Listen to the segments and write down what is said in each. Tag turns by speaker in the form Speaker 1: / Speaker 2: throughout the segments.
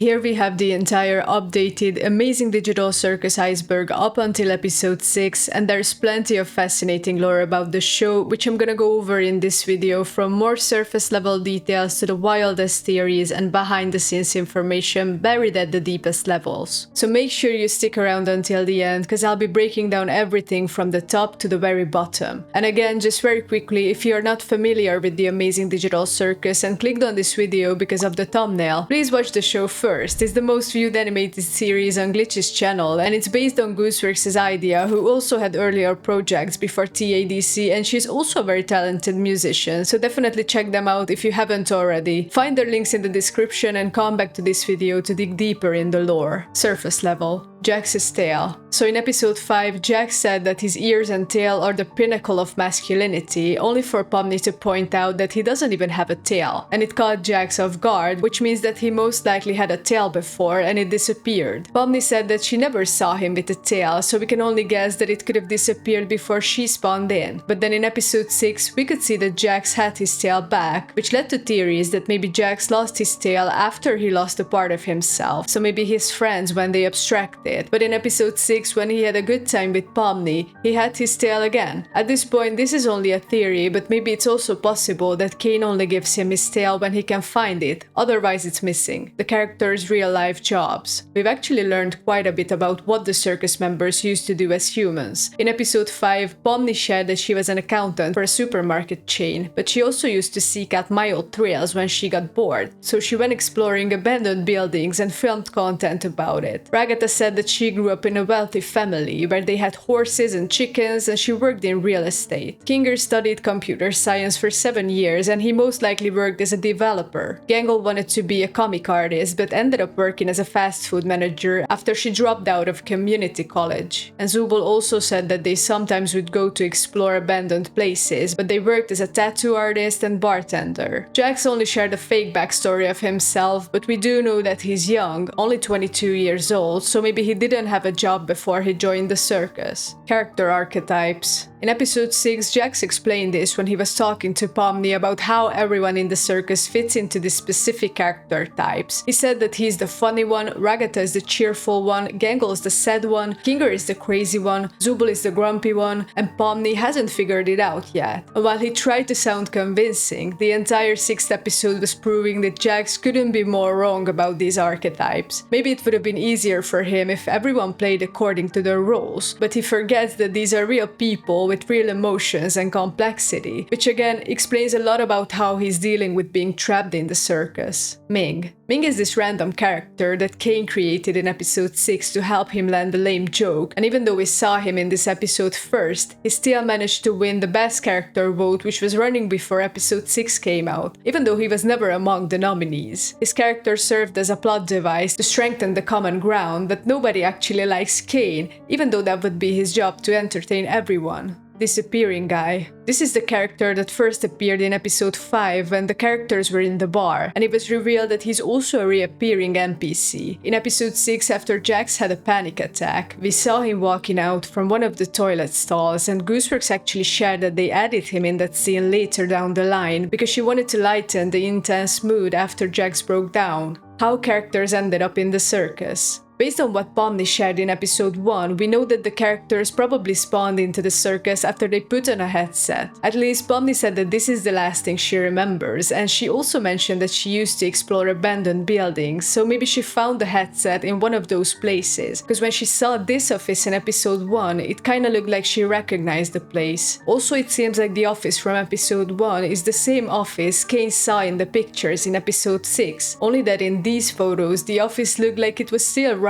Speaker 1: Here we have the entire updated Amazing Digital Circus Iceberg up until episode 6, and there's plenty of fascinating lore about the show, which I'm gonna go over in this video, from more surface level details to the wildest theories and behind the scenes information buried at the deepest levels. So make sure you stick around until the end, cause I'll be breaking down everything from the top to the very bottom. And again, just very quickly, if you're not familiar with the Amazing Digital Circus and clicked on this video because of the thumbnail, please watch the show first. It's the most viewed animated series on Glitch's channel, and it's based on Gooseworx's idea, who also had earlier projects before TADC, and she's also a very talented musician, so definitely check them out if you haven't already. Find their links in the description and come back to this video to dig deeper in the lore. Surface level. Jax's tail. So in episode 5, Jax said that his ears and tail are the pinnacle of masculinity, only for Pomni to point out that he doesn't even have a tail. And it caught Jax off guard, which means that he most likely had a tail before and it disappeared. Pomni said that she never saw him with a tail, so we can only guess that it could have disappeared before she spawned in. But then in episode 6, we could see that Jax had his tail back, which led to theories that maybe Jax lost his tail after he lost a part of himself, so maybe his friends when they abstracted. But in episode 6, when he had a good time with Pomni, he had his tail again. At this point, this is only a theory, but maybe it's also possible that Caine only gives him his tail when he can find it, otherwise it's missing. The character's real-life jobs. We've actually learned quite a bit about what the circus members used to do as humans. In episode 5, Pomni shared that she was an accountant for a supermarket chain, but she also used to seek out mild thrills when she got bored, so she went exploring abandoned buildings and filmed content about it. Ragatha said that she grew up in a wealthy family where they had horses and chickens, and she worked in real estate. Kinger studied computer science for 7 years, and he most likely worked as a developer. Gangle wanted to be a comic artist but ended up working as a fast food manager after she dropped out of community college. And Zubul also said that they sometimes would go to explore abandoned places, but they worked as a tattoo artist and bartender. Jax only shared a fake backstory of himself, but we do know that he's young, only 22 years old, so maybe he didn't have a job before he joined the circus. Character archetypes. In episode 6, Jax explained this when he was talking to Pomni about how everyone in the circus fits into the specific character types. He said that he's the funny one, Ragatha is the cheerful one, Gangle is the sad one, Kinger is the crazy one, Zubul is the grumpy one, and Pomni hasn't figured it out yet. And while he tried to sound convincing, the entire 6th episode was proving that Jax couldn't be more wrong about these archetypes. Maybe it would have been easier for him if everyone played according to their roles, but he forgets that these are real people with real emotions and complexity, which again explains a lot about how he's dealing with being trapped in the circus. Ming. Ming is this random character that Caine created in episode 6 to help him land a lame joke, and even though we saw him in this episode first, he still managed to win the best character vote, which was running before episode 6 came out, even though he was never among the nominees. His character served as a plot device to strengthen the common ground that nobody actually likes Caine, even though that would be his job to entertain everyone. Disappearing guy. This is the character that first appeared in episode 5 when the characters were in the bar, and it was revealed that he's also a reappearing NPC. In episode 6, after Jax had a panic attack, we saw him walking out from one of the toilet stalls, and Gooseworx actually shared that they added him in that scene later down the line because she wanted to lighten the intense mood after Jax broke down. How characters ended up in the circus. Based on what Pomni shared in episode 1, we know that the characters probably spawned into the circus after they put on a headset. At least Pomni said that this is the last thing she remembers, and she also mentioned that she used to explore abandoned buildings, so maybe she found the headset in one of those places, because when she saw this office in episode 1, it kinda looked like she recognized the place. Also, it seems like the office from episode 1 is the same office Caine saw in the pictures in episode 6, only that in these photos the office looked like it was still running.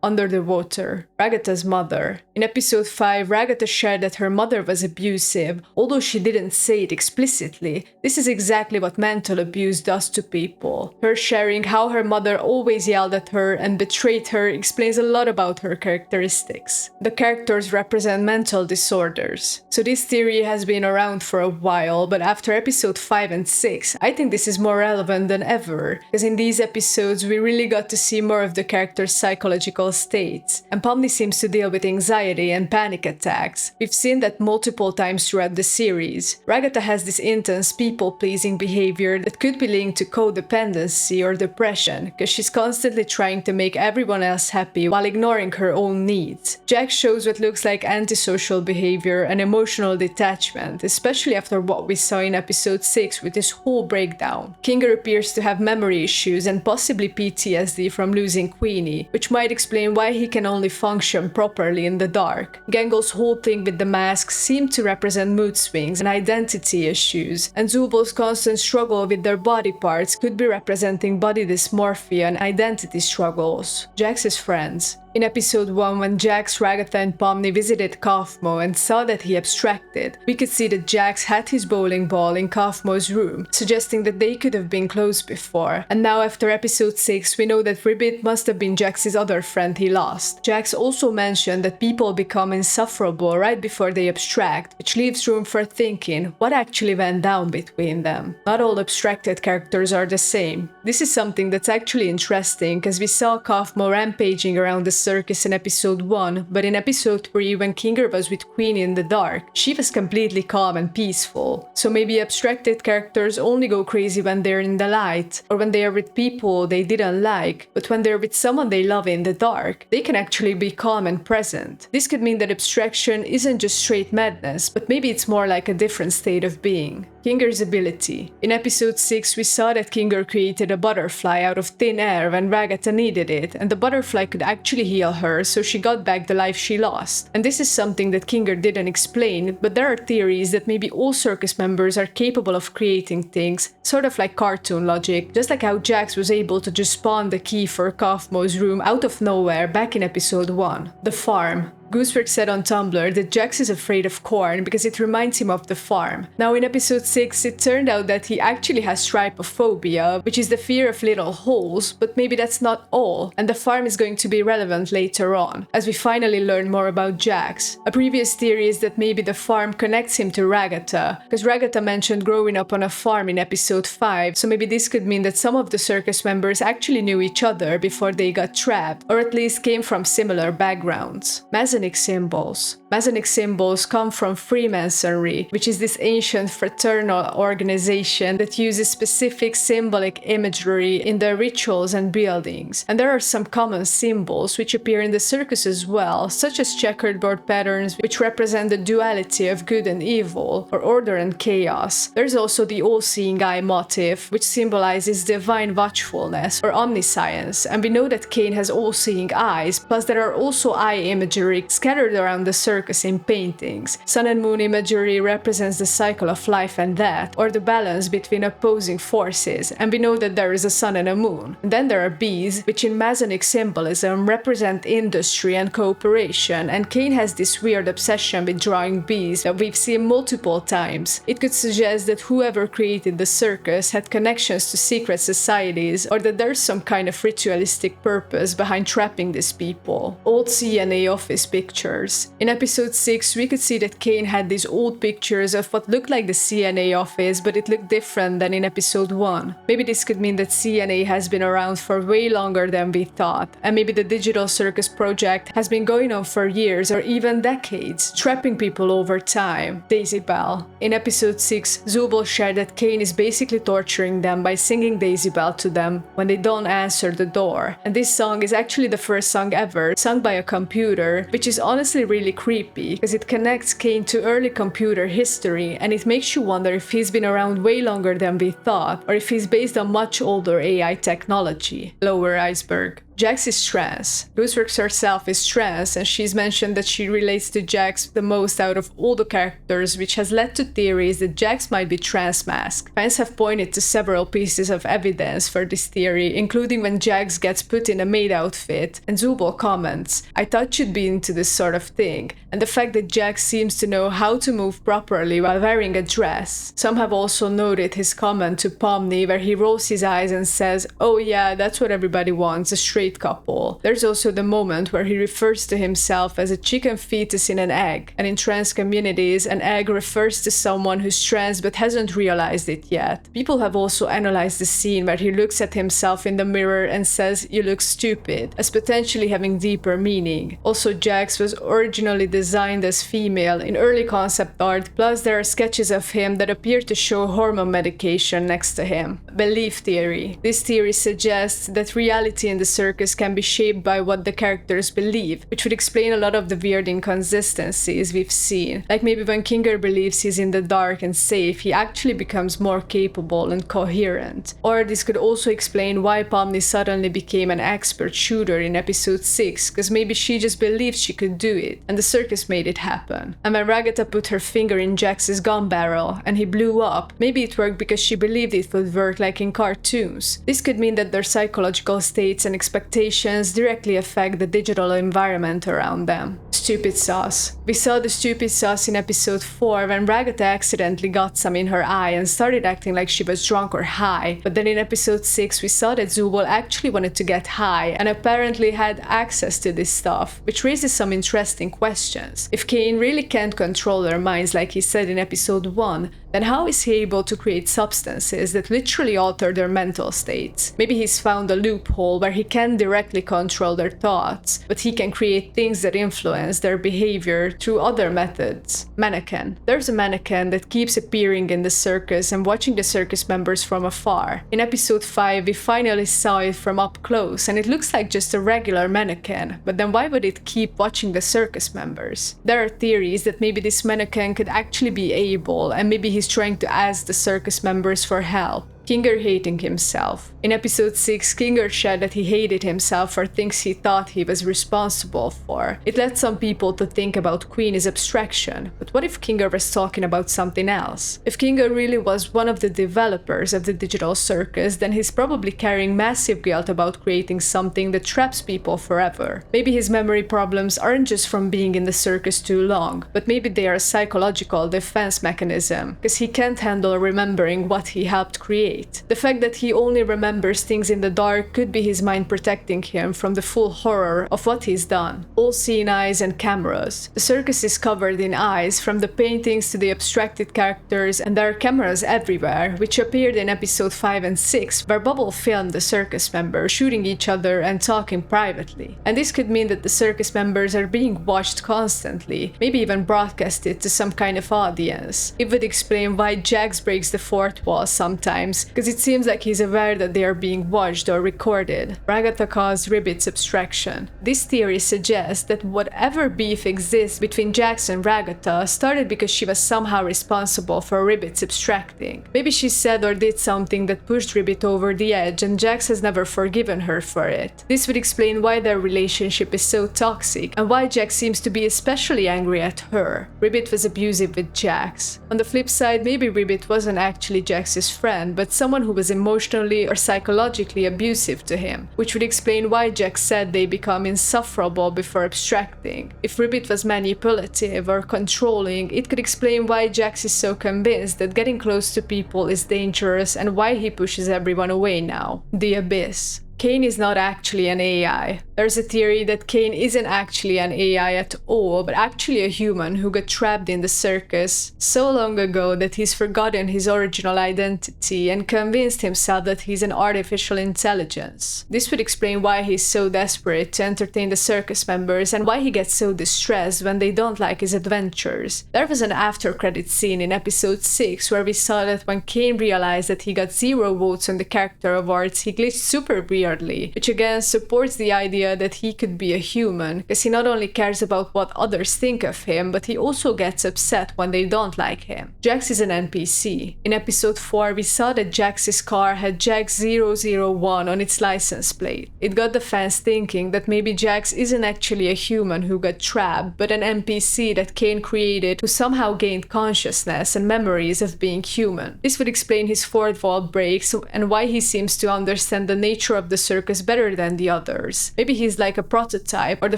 Speaker 1: Under the water. Ragatha's mother. In episode 5, Ragatha shared that her mother was abusive, although she didn't say it explicitly. This is exactly what mental abuse does to people. Her sharing how her mother always yelled at her and betrayed her explains a lot about her characteristics. The characters represent mental disorders. So this theory has been around for a while, but after episode 5 and 6, I think this is more relevant than ever, because in these episodes we really got to see more of the characters' psychological states, and Pomni seems to deal with anxiety and panic attacks. We've seen that multiple times throughout the series. Ragatha has this intense people-pleasing behavior that could be linked to codependency or depression, because she's constantly trying to make everyone else happy while ignoring her own needs. Jax shows what looks like antisocial behavior and emotional detachment, especially after what we saw in episode 6 with his whole breakdown. Kinger appears to have memory issues and possibly PTSD from losing Queenie, which might explain why he can only function properly in the dark. Gengel's whole thing with the mask seemed to represent mood swings and identity issues, and Zubol's constant struggle with their body parts could be representing body dysmorphia and identity struggles. Jax's friends. In episode 1, when Jax, Ragatha and Pomni visited Kaufmo and saw that he abstracted, we could see that Jax had his bowling ball in Kaufmo's room, suggesting that they could have been close before. And now after episode 6, we know that Ribbit must have been Jax's other friend he lost. Jax also mentioned that people become insufferable right before they abstract, which leaves room for thinking what actually went down between them. Not all abstracted characters are the same. This is something that's actually interesting, because we saw Kaufmo rampaging around the circus in episode 1, but in episode 3, when Kinger was with Queenie in the dark, she was completely calm and peaceful. So maybe abstracted characters only go crazy when they're in the light, or when they are with people they didn't like, but when they're with someone they love in the dark, they can actually be calm and present. This could mean that abstraction isn't just straight madness, but maybe it's more like a different state of being. Kinger's ability. In episode 6, we saw that Kinger created a butterfly out of thin air when Ragatha needed it, and the butterfly could actually heal her, so she got back the life she lost. And this is something that Kinger didn't explain, but there are theories that maybe all circus members are capable of creating things, sort of like cartoon logic, just like how Jax was able to just spawn the key for Kaufmo's room out of nowhere back in episode 1. The farm. Gooseworx said on Tumblr that Jax is afraid of corn because it reminds him of the farm. Now in episode 6, it turned out that he actually has trypophobia, which is the fear of little holes, but maybe that's not all, and the farm is going to be relevant later on, as we finally learn more about Jax. A previous theory is that maybe the farm connects him to Ragatha, because Ragatha mentioned growing up on a farm in episode 5, so maybe this could mean that some of the circus members actually knew each other before they got trapped, or at least came from similar backgrounds. Symbols. Masonic symbols come from Freemasonry, which is this ancient fraternal organization that uses specific symbolic imagery in their rituals and buildings. And there are some common symbols which appear in the circus as well, such as checkerboard patterns which represent the duality of good and evil, or order and chaos. There's also the all-seeing eye motif, which symbolizes divine watchfulness or omniscience, and we know that Caine has all-seeing eyes, plus there are also eye imagery scattered around the circus in paintings. Sun and moon imagery represents the cycle of life and death, or the balance between opposing forces, and we know that there is a sun and a moon. And then there are bees, which in Masonic symbolism represent industry and cooperation, and Caine has this weird obsession with drawing bees that we've seen multiple times. It could suggest that whoever created the circus had connections to secret societies, or that there's some kind of ritualistic purpose behind trapping these people. Old CNA office pictures. In episode 6, we could see that Caine had these old pictures of what looked like the CNA office, but it looked different than in episode 1. Maybe this could mean that CNA has been around for way longer than we thought, and maybe the digital circus project has been going on for years or even decades, trapping people over time. Daisy Bell. In episode 6, Zubul shared that Caine is basically torturing them by singing Daisy Bell to them when they don't answer the door. And this song is actually the first song ever sung by a computer, which is honestly really creepy because it connects Caine to early computer history, and it makes you wonder if he's been around way longer than we thought, or if he's based on much older AI technology. Lower Iceberg. Jax is trans. Gooseworx herself is trans, and she's mentioned that she relates to Jax the most out of all the characters, which has led to theories that Jax might be trans-masked. Fans have pointed to several pieces of evidence for this theory, including when Jax gets put in a maid outfit, and Zubul comments, "I thought you'd be into this sort of thing," and the fact that Jax seems to know how to move properly while wearing a dress. Some have also noted his comment to Pomni where he rolls his eyes and says, "Oh yeah, that's what everybody wants, a straight straight couple. There's also the moment where he refers to himself as a chicken fetus in an egg, and in trans communities, an egg refers to someone who's trans but hasn't realized it yet. People have also analyzed the scene where he looks at himself in the mirror and says, "You look stupid," as potentially having deeper meaning. Also, Jax was originally designed as female in early concept art, plus there are sketches of him that appear to show hormone medication next to him. Belief theory. This theory suggests that reality in the circus can be shaped by what the characters believe, which would explain a lot of the weird inconsistencies we've seen. Like maybe when Kinger believes he's in the dark and safe, he actually becomes more capable and coherent. Or this could also explain why Pomni suddenly became an expert shooter in episode 6, because maybe she just believed she could do it, and the circus made it happen. And when Ragatha put her finger in Jax's gun barrel and he blew up, maybe it worked because she believed it would work like in cartoons. This could mean that their psychological states and expectations directly affect the digital environment around them. Stupid sauce. We saw the stupid sauce in episode 4 when Ragatha accidentally got some in her eye and started acting like she was drunk or high, but then in episode 6 we saw that Zubul actually wanted to get high and apparently had access to this stuff, which raises some interesting questions. If Caine really can't control their minds like he said in episode 1, then how is he able to create substances that literally alter their mental states? Maybe he's found a loophole where he can't directly control their thoughts, but he can create things that influence their behavior through other methods. Mannequin. There's a mannequin that keeps appearing in the circus and watching the circus members from afar. In episode 5, we finally saw it from up close, and it looks like just a regular mannequin, but then why would it keep watching the circus members? There are theories that maybe this mannequin could actually be able, and maybe he's trying to ask the circus members for help. Kinger hating himself. In episode 6, Kinger said that he hated himself for things he thought he was responsible for. It led some people to think about Queen as abstraction, but what if Kinger was talking about something else? If Kinger really was one of the developers of the digital circus, then he's probably carrying massive guilt about creating something that traps people forever. Maybe his memory problems aren't just from being in the circus too long, but maybe they are a psychological defense mechanism, because he can't handle remembering what he helped create. The fact that he only remembers things in the dark could be his mind protecting him from the full horror of what he's done. All seeing eyes and cameras. The circus is covered in eyes, from the paintings to the abstracted characters, and there are cameras everywhere, which appeared in episode 5 and 6, where Bubble filmed the circus members shooting each other and talking privately. And this could mean that the circus members are being watched constantly, maybe even broadcasted to some kind of audience. It would explain why Jax breaks the fourth wall sometimes, because it seems like he's aware that they are being watched or recorded. Ragatha caused Ribbit's abstraction. This theory suggests that whatever beef exists between Jax and Ragatha started because she was somehow responsible for Ribbit's abstracting. Maybe she said or did something that pushed Ribbit over the edge and Jax has never forgiven her for it. This would explain why their relationship is so toxic and why Jax seems to be especially angry at her. Ribbit was abusive with Jax. On the flip side, maybe Ribbit wasn't actually Jax's friend, but someone who was emotionally or psychologically abusive to him, which would explain why Jax said they become insufferable before abstracting. If Ribbit was manipulative or controlling, it could explain why Jax is so convinced that getting close to people is dangerous and why he pushes everyone away now. The Abyss. Caine is not actually an AI. There's a theory that Caine isn't actually an AI at all, but actually a human who got trapped in the circus so long ago that he's forgotten his original identity and convinced himself that he's an artificial intelligence. This would explain why he's so desperate to entertain the circus members and why he gets so distressed when they don't like his adventures. There was an after-credit scene in episode 6 where we saw that when Caine realized that he got 0 votes on the character awards, he glitched super weirdly, which again supports the idea that he could be a human, because he not only cares about what others think of him, but he also gets upset when they don't like him. Jax is an NPC. In episode 4, we saw that Jax's car had Jax 001 on its license plate. It got the fans thinking that maybe Jax isn't actually a human who got trapped, but an NPC that Caine created who somehow gained consciousness and memories of being human. This would explain his fourth wall breaks and why he seems to understand the nature of the circus better than the others. Maybe he's like a prototype or the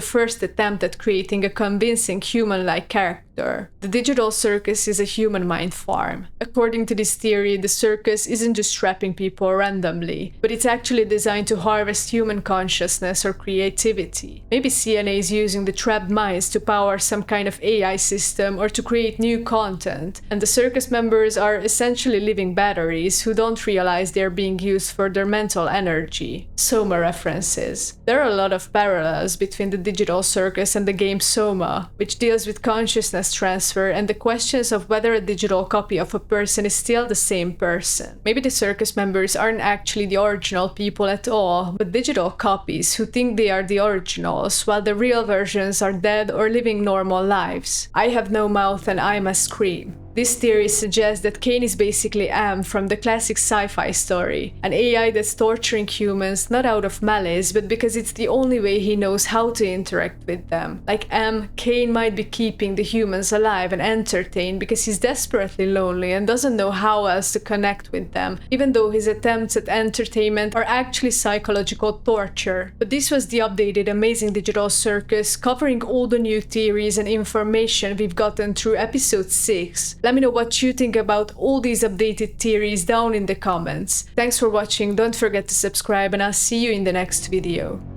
Speaker 1: first attempt at creating a convincing human-like character. character. The digital circus is a human mind farm. According to this theory, the circus isn't just trapping people randomly, but it's actually designed to harvest human consciousness or creativity. Maybe CNA is using the trapped minds to power some kind of AI system or to create new content, and the circus members are essentially living batteries who don't realize they're being used for their mental energy. Soma references. There are a lot of parallels between the digital circus and the game Soma, which deals with consciousness transfer and the questions of whether a digital copy of a person is still the same person. Maybe the circus members aren't actually the original people at all, but digital copies who think they are the originals, while the real versions are dead or living normal lives. I have no mouth and I must scream. This theory suggests that Caine is basically M from the classic sci-fi story, an AI that's torturing humans not out of malice, but because it's the only way he knows how to interact with them. Like M, Caine might be keeping the humans alive and entertained because he's desperately lonely and doesn't know how else to connect with them, even though his attempts at entertainment are actually psychological torture. But this was the updated Amazing Digital Circus, covering all the new theories and information we've gotten through episode 6. Let me know what you think about all these updated theories down in the comments. Thanks for watching, don't forget to subscribe, and I'll see you in the next video.